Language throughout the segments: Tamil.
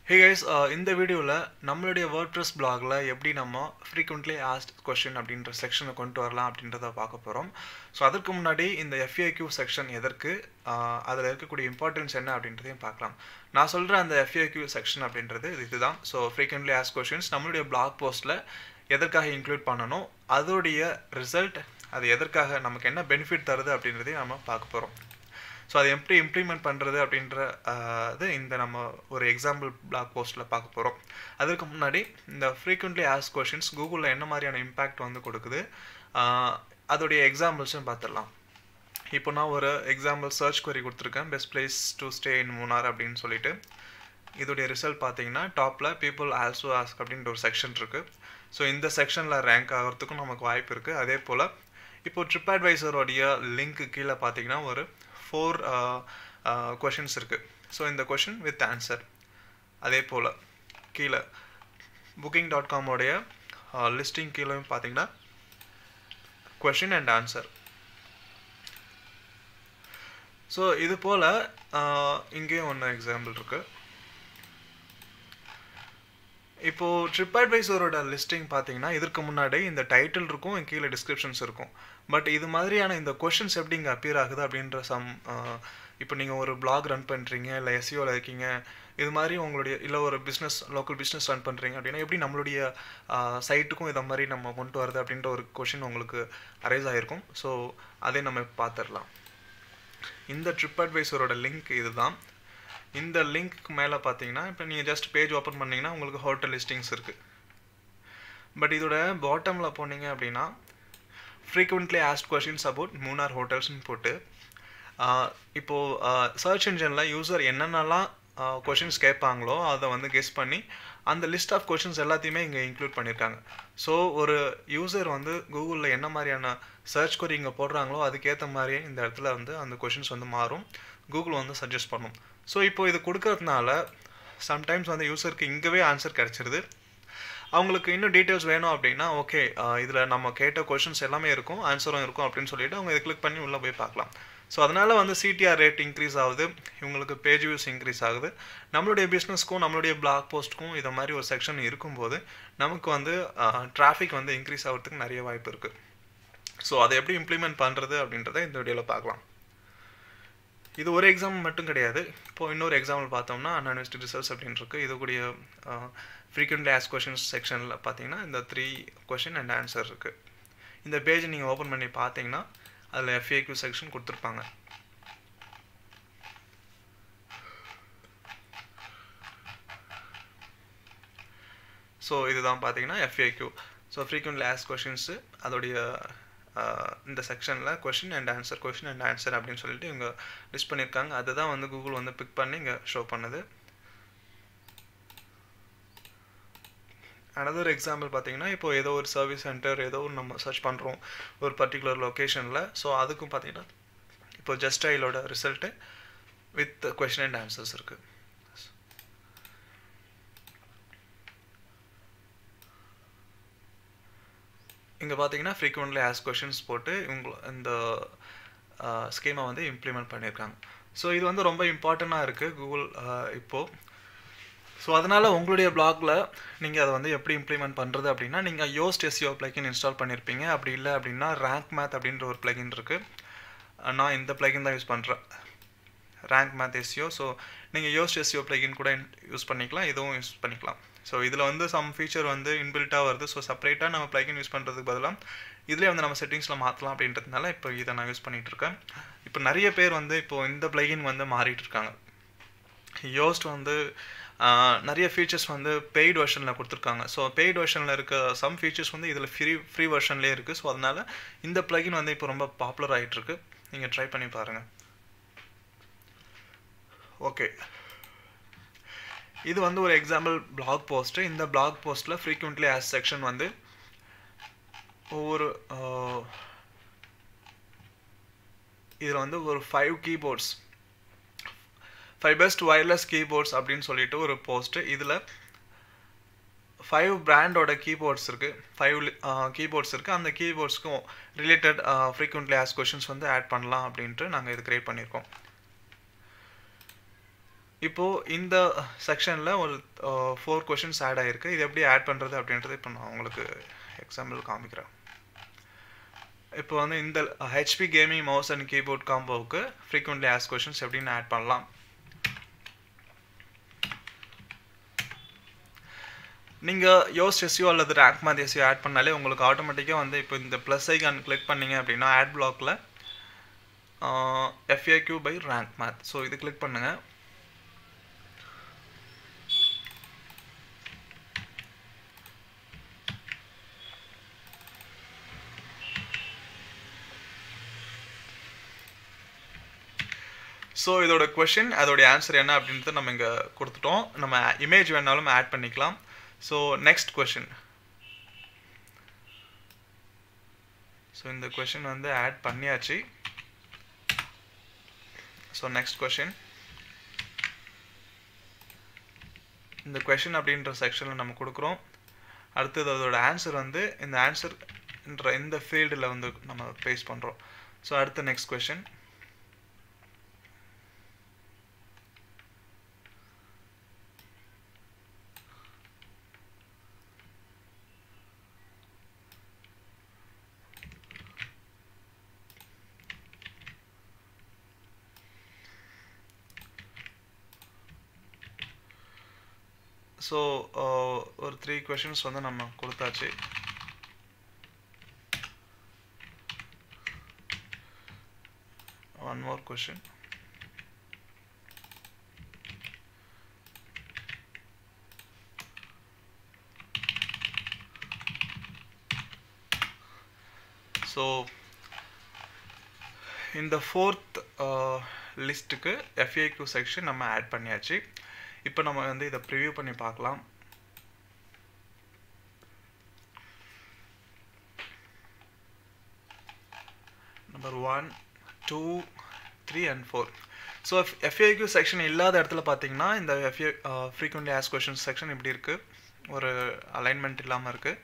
Hey guys, இந்த வீடியோவில் நம்மளுடைய WordPress blogல எப்படி நம்ம frequently asked question அப்படின்ற செக்ஷனை கொண்டு வரலாம் அப்படின்றத பார்க்க போகிறோம். ஸோ அதற்கு முன்னாடி இந்த FAQ செக்ஷன் எதற்கு, அதில் இருக்கக்கூடிய இம்பார்ட்டன்ஸ் என்ன அப்படின்றதையும் பார்க்கலாம். நான் சொல்கிற அந்த FAQ செக்ஷன் அப்படின்றது இதுதான். ஸோ frequently asked questions நம்மளுடைய blog போஸ்ட்டில் எதற்காக இன்க்ளூட் பண்ணணும், அதோடைய ரிசல்ட், அது எதற்காக நமக்கு என்ன பெனிஃபிட் தருது அப்படின்றதையும் நம்ம பார்க்க போகிறோம். ஸோ அதை எப்படி இம்ப்ளிமெண்ட் பண்ணுறது அப்படின்ற இது இந்த நம்ம ஒரு எக்ஸாம்பிள் பிளாக் போஸ்ட்டில் பார்க்க போகிறோம். அதுக்கு முன்னாடி இந்த ஃப்ரீக்வெண்ட்லி ஆஸ்க் கொஷின்ஸ் கூகுளில் என்ன மாதிரியான இம்பேக்ட் வந்து கொடுக்குது, அதோடைய எக்ஸாம்பிள்ஸும் பார்த்துடலாம். இப்போ நான் ஒரு எக்ஸாம்பிள் சர்ச் query கொடுத்துருக்கேன், best place to stay in Munnar அப்படின்னு சொல்லிட்டு. இதோடைய ரிசல்ட் பார்த்தீங்கன்னா டாப்பில் பீப்புள் ஆல்சோ ஆஸ்க் அப்படின்ற ஒரு செக்ஷன் இருக்குது. ஸோ இந்த செக்ஷனில் ரேங்க் ஆகிறதுக்கும் நமக்கு வாய்ப்பு இருக்குது. அதே போல் இப்போது ட்ரிப்அட்வைசரோடைய லிங்க்கு கீழே பார்த்தீங்கன்னா ஒரு 4 கொஷின்ஸ் இருக்குது. ஸோ இந்த கொஷின் வித் ஆன்சர். அதே போல் கீழே booking.com உடைய லிஸ்டிங் கீழே பார்த்தீங்கன்னா கொஷின் அண்ட் ஆன்சர். ஸோ இது போல் இங்கேயும் ஒன்று எக்ஸாம்பிள் இருக்குது. இப்போது ட்ரிப்அட்வைசரோட லிஸ்டிங் பார்த்தீங்கன்னா இதற்கு முன்னாடி இந்த டைட்டில் இருக்கும், கீழே டிஸ்கிரிப்ஷன்ஸ் இருக்கும். பட் இது மாதிரியான இந்த கொஷின்ஸ் எப்படி இங்கே அப்பியர் ஆகுது அப்படின்ற இப்போ நீங்கள் ஒரு பிளாக் ரன் பண்ணுறீங்க, இல்லை எஸ்இஓவில் இருக்கீங்க, இது மாதிரி உங்களுடைய இல்லை ஒரு பிஸ்னஸ் லோக்கல் பிஸ்னஸ் ரன் பண்ணுறீங்க அப்படின்னா எப்படி நம்மளுடைய சைட்டுக்கும் இதை மாதிரி நம்ம கொண்டு வரது அப்படின்ற ஒரு கொஷின் உங்களுக்கு அரைஸ் ஆகிருக்கும். ஸோ அதை நம்ம பார்த்துடலாம். இந்த ட்ரிப்அட்வைசரோட லிங்க் இதுதான். இந்த லிங்க்கு மேலே பார்த்தீங்கன்னா இப்போ நீங்கள் ஜஸ்ட் பேஜ் ஓப்பன் பண்ணிங்கன்னா உங்களுக்கு ஹோட்டல் லிஸ்டிங்ஸ் இருக்குது. பட் இதோட பாட்டமில் போனீங்க அப்படின்னா frequently asked questions about Munnar ஹோட்டல்ஸ்னு போட்டு இப்போது சர்ச் இன்ஜினில் யூசர் என்னென்னலாம் கொஷின்ஸ் கேட்பாங்களோ அதை வந்து கெஸ் பண்ணி அந்த லிஸ்ட் ஆஃப் கொஷின்ஸ் எல்லாத்தையுமே இங்கே இன்க்ளூட் பண்ணியிருக்காங்க. ஸோ ஒரு யூசர் வந்து கூகுளில் என்ன மாதிரியான சர்ச் query இங்கே போடுறாங்களோ அதுக்கேற்ற மாதிரியே இந்த இடத்துல வந்து அந்த கொஷின்ஸ் வந்து மாறும், கூகுள் வந்து சஜஸ்ட் பண்ணும். ஸோ இப்போது இது கொடுக்கறதுனால சம்டைம்ஸ் வந்து யூசருக்கு இங்கேவே ஆன்சர் கிடச்சிருது. அவங்களுக்கு இன்னும் டீட்டெயில்ஸ் வேணும் அப்படின்னா ஓகே இதில் நம்ம கேட்ட கொஷின்ஸ் எல்லாமே இருக்கும், ஆன்சரும் இருக்கும் அப்படின்னு சொல்லிட்டு அவங்க இதை கிளிக் பண்ணி உள்ளே போய் பார்க்கலாம். ஸோ அதனால் வந்து CTR ரேட் இன்க்ரீஸ் ஆகுது, இவங்களுக்கு பேஜ் வியூஸ் இன்க்ரீஸ் ஆகுது. நம்மளுடைய பிஸ்னஸ்க்கும் நம்மளுடைய பிளாக் போஸ்ட்டுக்கும் இதை மாதிரி ஒரு செக்ஷன் இருக்கும்போது நமக்கு வந்து டிராஃபிக் வந்து இன்க்ரீஸ் ஆகிறதுக்கு நிறைய வாய்ப்பு இருக்குது. ஸோ அதை எப்படி இம்ப்ளிமெண்ட் பண்ணுறது அப்படின்றத இந்த வீடியோவில் பார்க்கலாம். இது ஒரு எக்ஸாம்பிள் மட்டும் கிடையாது. இப்போது இன்னொரு எக்ஸாம்பிள் பார்த்தோம்னா அன்இன்வெஸ்டட் ரிசல்ட்ஸ் அப்படின்னு இருக்குது. இது கூடிய ஃப்ரீக்வெண்ட்லி ஆஸ்க் கொஷின்ஸ் செக்ஷனில் பார்த்தீங்கன்னா இந்த 3 கொஷின் அண்ட் ஆன்சர் இருக்குது. இந்த பேஜ் நீங்கள் ஓப்பன் பண்ணி பார்த்தீங்கன்னா அதில் FAQ செக்ஷன் கொடுத்துருப்பாங்க. ஸோ இதுதான் பார்த்தீங்கன்னா FAQ. So frequently ask questions அதோடைய இந்த செக்ஷனில் கொஷின் அண்ட் ஆன்சர் அப்படின்னு சொல்லிட்டு இவங்க லிஸ்ட் பண்ணியிருக்காங்க. அதுதான் வந்து கூகுள் வந்து பிக் பண்ணி இங்கே ஷோ பண்ணுது. அனதர் எக்ஸாம்பிள் பார்த்தீங்கன்னா இப்போ ஏதோ ஒரு சர்வீஸ் சென்டர் ஏதோ ஒரு நம்ம சர்ச் பண்ணுறோம் ஒரு பர்டிகுலர் லொக்கேஷனில். ஸோ அதுக்கும் பார்த்தீங்கன்னா இப்போ ஜஸ்ட் ஐலோட result with question and answers இருக்குது. இங்கே பார்த்தீங்கன்னா ஃப்ரீக்வெண்ட்லி ஆஸ்க் கொஷின்ஸ் போட்டு இவங்க இந்த ஸ்கீமை வந்து இம்ப்ளிமெண்ட் பண்ணியிருக்காங்க. ஸோ இது வந்து ரொம்ப இம்பார்ட்டண்ட்டாக இருக்குது கூகுள் இப்போது. ஸோ அதனால் உங்களுடைய பிளாகில் நீங்கள் அதை வந்து எப்படி இம்ப்ளிமெண்ட் பண்ணுறது அப்படின்னா நீங்கள் Yoast SEO பிளகின் இன்ஸ்டால் பண்ணியிருப்பீங்க. அப்படி இல்லை அப்படின்னா ரேங்க் மேத் அப்படின்ற ஒரு பிளகின் இருக்குது. நான் இந்த பிளகின் தான் யூஸ் பண்ணுறேன், ரேங்க் மேத் SEO. ஸோ நீங்கள் Yoast SEO பிளகின் கூட யூஸ் பண்ணிக்கலாம், இதுவும் யூஸ் பண்ணிக்கலாம். ஸோ இதில் வந்து சம் ஃபீச்சர் வந்து இன்பில்ட்டாக வருது. ஸோ செப்பரேட்டாக நம்ம பிளகின் யூஸ் பண்ணுறதுக்கு பதிலாக இதிலே வந்து நம்ம செட்டிங்ஸில் மாற்றலாம் அப்படின்றதுனால இப்போ இதை நான் யூஸ் பண்ணிகிட்ருக்கேன். இப்போ நிறைய பேர் வந்து இப்போது இந்த பிளகின் வந்து மாறிட்டு இருக்காங்க. Yoast வந்து நிறைய ஃபீச்சர்ஸ் வந்து பெய்டு வெர்ஷனில் கொடுத்துருக்காங்க. ஸோ பெய்டு வெர்ஷனில் இருக்க சம் ஃபீச்சர்ஸ் வந்து இதில் ஃப்ரீ வெர்ஷன்லேயே இருக்குது. ஸோ அதனால் இந்த பிளகின் வந்து இப்போ ரொம்ப பாப்புலர் ஆகிட்டுருக்கு. நீங்கள் ட்ரை பண்ணி பாருங்கள். ஓகே, இது வந்து ஒரு எக்ஸாம்பிள் பிளாக் போஸ்ட்டு. இந்த பிளாக் போஸ்ட்டில் ஃப்ரீக்வெண்ட்லி ஆஸ்க் செக்ஷன் வந்து ஒவ்வொரு இதில் வந்து ஒரு 5 கீபோர்ட்ஸ் 5 பெஸ்ட் வயர்லெஸ் கீபோர்ட்ஸ் அப்படின்னு சொல்லிட்டு ஒரு போஸ்ட்டு. இதில் 5 பிராண்டோட கீபோர்ட்ஸ் இருக்குது, 5 கீபோர்ட்ஸ் இருக்குது. அந்த கீபோர்ட்ஸ்க்கும் ரிலேட்டட் ஃப்ரீக்வெண்ட்லி ஆஸ்க் கொஷின்ஸ் வந்து ஆட் பண்ணலாம் அப்படின்ட்டு நாங்கள் இது க்ரியேட் பண்ணியிருக்கோம். இப்போது இந்த செக்ஷனில் ஒரு 4 கொஷின்ஸ் ஆட் ஆகிருக்கு. இது எப்படி ஆட் பண்ணுறது அப்படின்றது இப்போ நான் உங்களுக்கு எக்ஸாம்பிள் காமிக்கிறேன். இப்போ வந்து இந்த HP gaming mouse and keyboard காம்போவுக்கு ஃப்ரீக்வெண்ட்லி ஆஸ்க்ட் கொஷின்ஸ் எப்படின்னு ஆட் பண்ணலாம். நீங்கள் யோஸ்ட் எஸ்யூ அல்லது ரேங்க் மேத் எஸ்யூ ஆட் பண்ணாலே உங்களுக்கு ஆட்டோமேட்டிக்காக வந்து இப்போ இந்த ப்ளஸ் ஐகான் கிளிக் பண்ணிங்க அப்படின்னா ஆட் பிளாக்ல FAQ by rank math. So இது கிளிக் பண்ணுங்கள். ஸோ இதோட கொஷின் அதோடைய ஆன்சர் என்ன அப்படின்றத நம்ம இங்கே கொடுத்துட்டோம். நம்ம இமேஜ் வேணாலும் ஆட் பண்ணிக்கலாம். So next question. ஸோ இந்த கொஷின் வந்து ஆட் பண்ணியாச்சு. So next question. இந்த கொஷின் அப்படின்ற செக்ஷனில் நம்ம கொடுக்குறோம். அடுத்தது அதோட ஆன்சர் வந்து இந்த ஆன்சர்ன்ற இந்த ஃபீல்டில் வந்து நம்ம பேஸ்ட் பண்ணுறோம். ஸோ அடுத்த நெக்ஸ்ட் கொஷின். ஸோ ஒரு 3 கொஷின்ஸ் வந்து நம்ம கொடுத்தாச்சு. One more question. ஸோ இந்த 4th லிஸ்ட்டுக்கு FAQ செக்ஷன் நம்ம ஆட் பண்ணியாச்சு. இப்போ நம்ம வந்து இதை ப்ரிவியூ பண்ணி பார்க்கலாம். Number 1, 2, 3 and 4. So FAQ section இல்லாத இடத்துல பார்த்தீங்கன்னா இந்த ஃப்ரீக்வெண்ட்லி ஆஸ்க்ட் கொஷின்ஸ் செக்ஷன் இப்படி இருக்குது, ஒரு அலைன்மெண்ட் இல்லாமல் இருக்குது.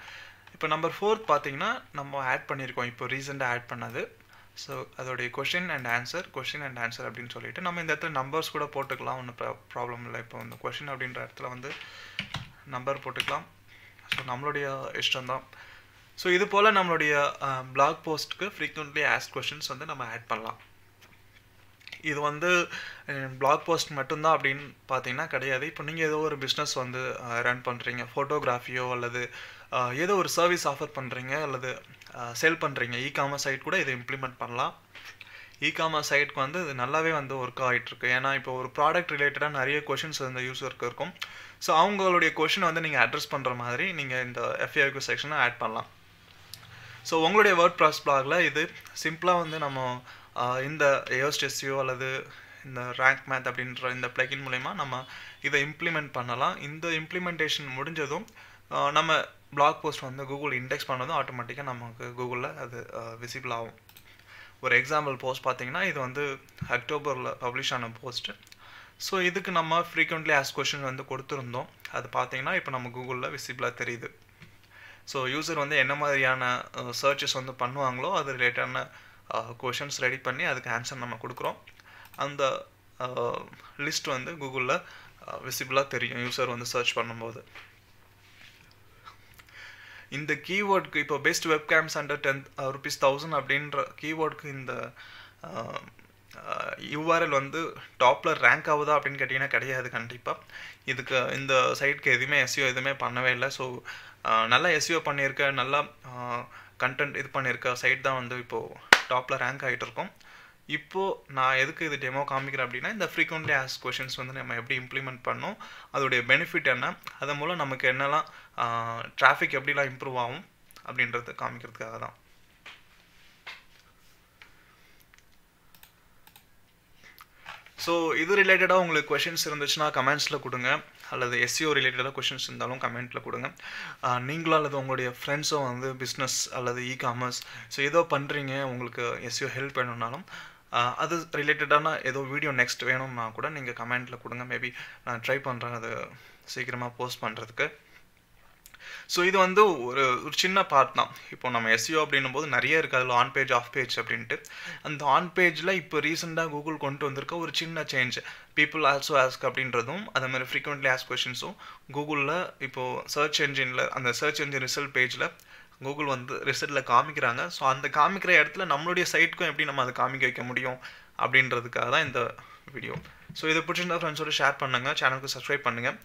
இப்போ நம்பர் 4 பார்த்தீங்கன்னா நம்ம ஆட் பண்ணியிருக்கோம், இப்போ ரீசெண்டாக ஆட் பண்ணது. ஸோ அதோடைய கொஷின் அண்ட் ஆன்சர் அப்படின்னு சொல்லிட்டு நம்ம இந்த இடத்துல நம்பர்ஸ் கூட போட்டுக்கலாம், ஒன்றும் ப்ராப்ளம் இல்லை. இப்போ இந்த கொஷின் அப்படின்ற இடத்துல வந்து நம்பர் போட்டுக்கலாம். ஸோ நம்மளுடைய இஷ்டம்தான். ஸோ இது போல் நம்மளுடைய பிளாக் போஸ்ட்டுக்கு ஃப்ரீக்வெண்ட்லி ஆஸ்க்ட் கொஷின்ஸ் வந்து நம்ம ஆட் பண்ணலாம். இது வந்து பிளாக் போஸ்ட் மட்டும்தான் அப்படின்னு பார்த்தீங்கன்னா கிடையாது. இப்போ நீங்கள் ஏதோ ஒரு பிஸ்னஸ் வந்து ரன் பண்ணுறீங்க, ஃபோட்டோகிராஃபியோ அல்லது ஏதோ ஒரு சர்வீஸ் ஆஃபர் பண்ணுறீங்க அல்லது சேல் பண்ணுறீங்க, இ-காமர்ஸ் சைட் கூட இதை இம்ப்ளிமெண்ட் பண்ணலாம். இ-காமர்ஸ் சைட்டுக்கு வந்து இது நல்லாவே வந்து ஒர்க் ஆகிட்டுருக்கு. ஏன்னா இப்போ ஒரு ப்ராடக்ட் ரிலேட்டடாக நிறைய கொஷின்ஸ் இந்த யூஸருக்கு இருக்கும். ஸோ அவங்களுடைய கொஷினை வந்து நீங்கள் அட்ரஸ் பண்ணுற மாதிரி நீங்கள் இந்த FAQ செக்ஷனை ஆட் பண்ணலாம். ஸோ உங்களுடைய வேர்ட்பிரஸ் பிளாகில் இது சிம்பிளாக வந்து நம்ம இந்த யோஸ்ட் எஸ்யூ அல்லது இந்த ரேங்க் மேத் அப்படின்ற இந்த பிளகின் மூலமா நம்ம இதை இம்ப்ளிமெண்ட் பண்ணலாம். இந்த இம்ப்ளிமெண்டேஷன் முடிஞ்சதும் நம்ம பிளாக் போஸ்ட் வந்து கூகுள் இண்டெக்ஸ் பண்ணதும் ஆட்டோமேட்டிக்காக நமக்கு கூகுளில் அது விசிபிள் ஆகும். ஒரு எக்ஸாம்பிள் போஸ்ட் பார்த்தீங்கன்னா இது வந்து அக்டோபரில் பப்ளிஷ் ஆன போஸ்ட்டு. ஸோ இதுக்கு நம்ம ஃப்ரீக்வெண்ட்லி ஆஸ்க்ட் கொஷின் வந்து கொடுத்துருந்தோம். அது பார்த்தீங்கன்னா இப்போ நம்ம கூகுளில் விசிபிளாக தெரியுது. ஸோ யூசர் வந்து என்ன மாதிரியான சர்ச்சஸ் வந்து பண்ணுவாங்களோ அது ரிலேட்டடான கொஷின்ஸ் ரெடி பண்ணி அதுக்கு ஆன்சர் நம்ம கொடுக்குறோம். அந்த லிஸ்ட் வந்து கூகுளில் விசிபிளாக தெரியும் யூசர் வந்து சர்ச் பண்ணும்போது. இந்த கீவேர்டுக்கு இப்போ பெஸ்ட் வெப்கேம்ஸ் அண்டர் ₹10,000 அப்படின்ற கீவேர்டுக்கு இந்த URL வந்து டாப்பில் ரேங்க் ஆகுதா அப்படின்னு கேட்டிங்கன்னா கிடையாது. கண்டிப்பாக இதுக்கு இந்த சைட்டுக்கு எதுவுமே SEO எதுவுமே பண்ணவே இல்லை. ஸோ நல்லா SEO பண்ணியிருக்க, நல்லா கண்டென்ட் இது பண்ணியிருக்க சைட் தான் வந்து இப்போது டாப்பில் ரேங்க் ஆகிட்டு இருக்கோம். இப்போது நான் எதுக்கு இது டெமோ காமிக்கிறேன் அப்படின்னா இந்த ஃப்ரீக்வெண்ட்லி ஆஸ்க்ட் கொஷின்ஸ் வந்து நம்ம எப்படி இம்ப்ளிமெண்ட் பண்ணோம், அதோடைய பெனிஃபிட் என்ன, அதன் மூலம் நமக்கு என்னெல்லாம் டிராஃபிக் எப்படிலாம் இம்ப்ரூவ் ஆகும் அப்படின்றது காமிக்கிறதுக்காக தான். ஸோ இது ரிலேட்டடாக உங்களுக்கு கொஷின்ஸ் இருந்துச்சுன்னா கமெண்ட்ஸில் கொடுங்க, அல்லது SEO ரிலேட்டடாக கொஷின்ஸ் இருந்தாலும் கமெண்ட்டில் கொடுங்க. நீங்களும் அல்லது உங்களுடைய ஃப்ரெண்ட்ஸும் வந்து பிஸ்னஸ் அல்லது இ-காமர்ஸ் ஸோ ஏதோ பண்ணுறீங்க, உங்களுக்கு SEO ஹெல்ப் வேணும்னாலும் அது ரிலேட்டடான ஏதோ வீடியோ நெக்ஸ்ட் வேணும்னா கூட நீங்கள் கமெண்ட்டில் கொடுங்க. மேபி நான் ட்ரை பண்ணுறேன் அது சீக்கிரமாக போஸ்ட் பண்ணுறதுக்கு. ஸோ இது வந்து ஒரு ஒரு சின்ன பார்ட் தான். இப்போ நம்ம எஸ்இஓ அப்படின்னும் போது நிறைய இருக்குது, அதில் ஆன் பேஜ் ஆஃப் பேஜ் அப்படின்ட்டு. அந்த ஆன் பேஜில் இப்போ ரீசெண்டாக கூகுள் கொண்டு வந்திருக்க ஒரு சின்ன சேஞ்ச், பீப்புள் ஆல்சோ ஆஸ்க் அப்படின்றதும் அதே மாதிரி ஃப்ரீக்வெண்ட்லி ஆஸ்க் கொஷின்ஸும் கூகுளில் இப்போது சர்ச் என்ஜினில், அந்த சர்ச் என்ஜின் ரிசல்ட் பேஜில் கூகுள் வந்து ரிசல்ட்டில் காமிக்கிறாங்க. ஸோ அந்த காமிக்கிற இடத்துல நம்மளுடைய சைட்டுக்கும் எப்படி நம்ம அதை காமிக்க வைக்க முடியும் அப்படின்றதுக்காக தான் இந்த வீடியோ. ஸோ இதை பிடிச்சிருந்தா ஃப்ரெண்ட்ஸோட ஷேர் பண்ணுங்கள், சேனலுக்கு சப்ஸ்கிரைப் பண்ணுங்கள்.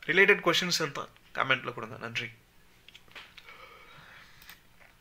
ரிலேட்டட் கொஷின்ஸ் இருந்தால் கமெண்ட்டில் கொடுங்க. நன்றி.